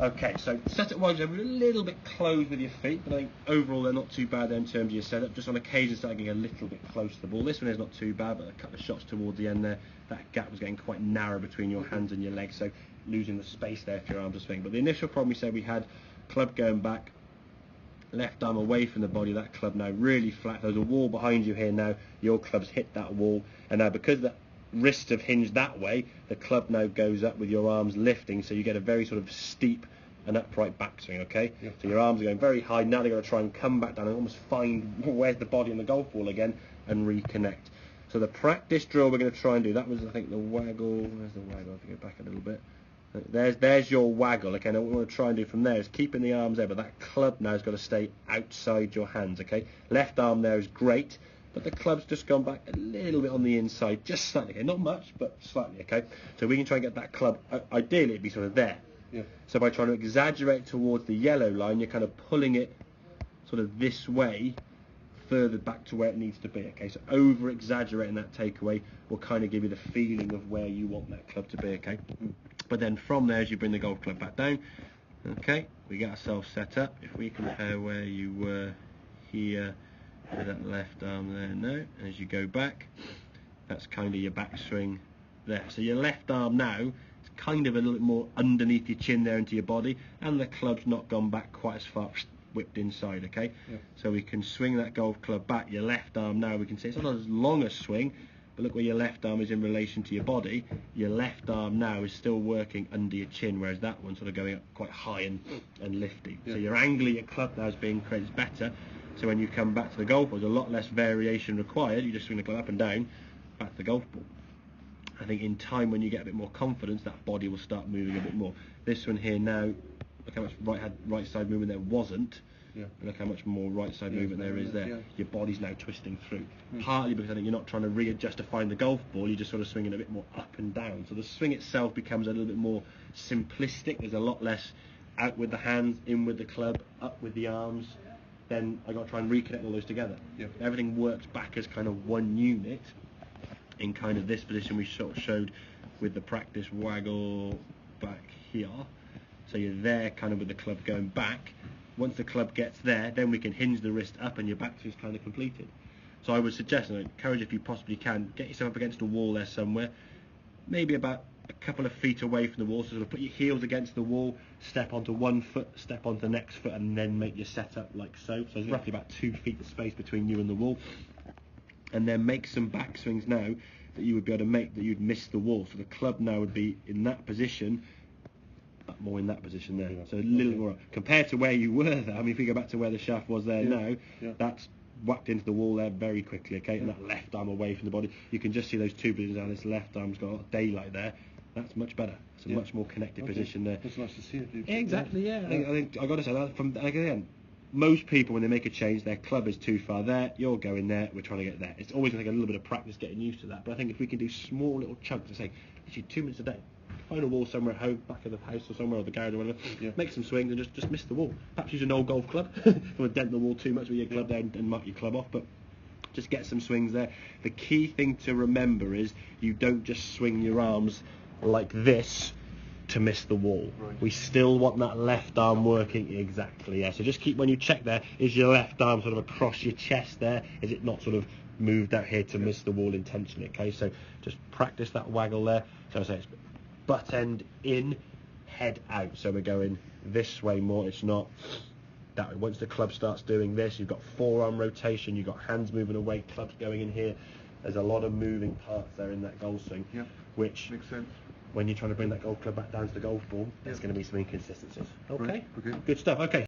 Okay, so setup-wise, they're a little bit closed with your feet, but I think overall they're not too bad there in terms of your setup. Just on occasion starting getting a little bit close to the ball. This one is not too bad, but a couple of shots towards the end there, that gap was getting quite narrow between your hands and your legs, so losing the space there for your arms to swing. But the initial problem we said we had, club going back, left arm away from the body, that club now really flat. There's a wall behind you here now, your club's hit that wall, and now because the wrists have hinged that way, the club now goes up with your arms lifting, so you get a very sort of steep and upright backswing, okay? Yeah. So your arms are going very high, now they're going to try and come back down and almost find where's the body on the golf ball again and reconnect. So the practice drill we're going to try and do, that was I think the waggle, where's the waggle, I have to go back a little bit. There's your waggle, okay? Now what we want to try and do from there is keeping the arms there, but that club now has got to stay outside your hands, okay? Left arm there is great, but the club's just gone back a little bit on the inside, just slightly, okay? Not much, but slightly, okay? So we can try and get that club, ideally it'd be sort of there. Yeah. So by trying to exaggerate towards the yellow line, you're kind of pulling it sort of this way, further back to where it needs to be, okay? So over-exaggerating that takeaway will kind of give you the feeling of where you want that club to be, okay? But then from there, as you bring the golf club back down, okay, we get ourselves set up. If we compare where you were here with that left arm there, no, as you go back, that's kind of your backswing there. So your left arm now is kind of a little bit more underneath your chin there into your body, and the club's not gone back quite as far, whipped inside, okay? Yeah. So we can swing that golf club back. Your left arm now, we can say it's not as long a swing, but look where your left arm is in relation to your body. Your left arm now is still working under your chin, whereas that one's sort of going up quite high and lifty. Yeah. So your angle of your club now is being created better. So when you come back to the golf ball, there's a lot less variation required. You just swing the club up and down, back to the golf ball. I think in time, when you get a bit more confidence, that body will start moving a bit more. This one here now, look how much right side movement there wasn't. Yeah. And look how much more right side movement there is there. Yeah. Your body's now twisting through. Partly because I think you're not trying to readjust to find the golf ball, you're just sort of swinging a bit more up and down. So the swing itself becomes a little bit more simplistic. There's a lot less out with the hands, in with the club, up with the arms. Then I got to try and reconnect all those together. Yeah. Everything works back as kind of one unit in kind of this position we sort of showed with the practice waggle back here. So you're there kind of with the club going back. Once the club gets there, then we can hinge the wrist up and your backswing is kind of completed. So I would suggest, and I encourage if you possibly can, get yourself up against a wall there somewhere, maybe about a couple of feet away from the wall, so sort of put your heels against the wall, step onto one foot, step onto the next foot, and then make your setup like so. So there's roughly about 2 feet of space between you and the wall. And then make some backswings now that you would be able to make that you'd miss the wall. So the club now would be in that position, more in that position there. So a little more compared to where you were there. I mean, if we go back to where the shaft was there now, that's whacked into the wall there very quickly, okay? And that left arm away from the body. You can just see those two positions now. This left arm's got a lot of daylight there. That's much better. It's a much more connected position there. It's nice to see it. Exactly, yeah. I think I got to say that from again. Most people, when they make a change, their club is too far there, you're going there, we're trying to get there. It's always going to take a little bit of practice getting used to that, but I think if we can do small little chunks, say, actually 2 minutes a day, find a wall somewhere at home, back of the house or somewhere, or the garage or whatever, make some swings and just miss the wall. Perhaps use an old golf club, don't want to dent the wall too much with your club there and mark your club off, but just get some swings there. The key thing to remember is you don't just swing your arms like this to miss the wall. Right. We still want that left arm working exactly. Yeah. So just keep, when you check there, is your left arm sort of across your chest there? Is it not sort of moved out here to miss the wall intentionally? Okay, so just practice that waggle there. So I say it's butt end in, head out. So we're going this way more. It's not that way. Once the club starts doing this, you've got forearm rotation, you've got hands moving away, clubs going in here. There's a lot of moving parts there in that golf swing, which makes sense. When you're trying to bring that golf club back down to the golf ball, there's going to be some inconsistencies. Okay? Right. Okay. Good stuff. Okay.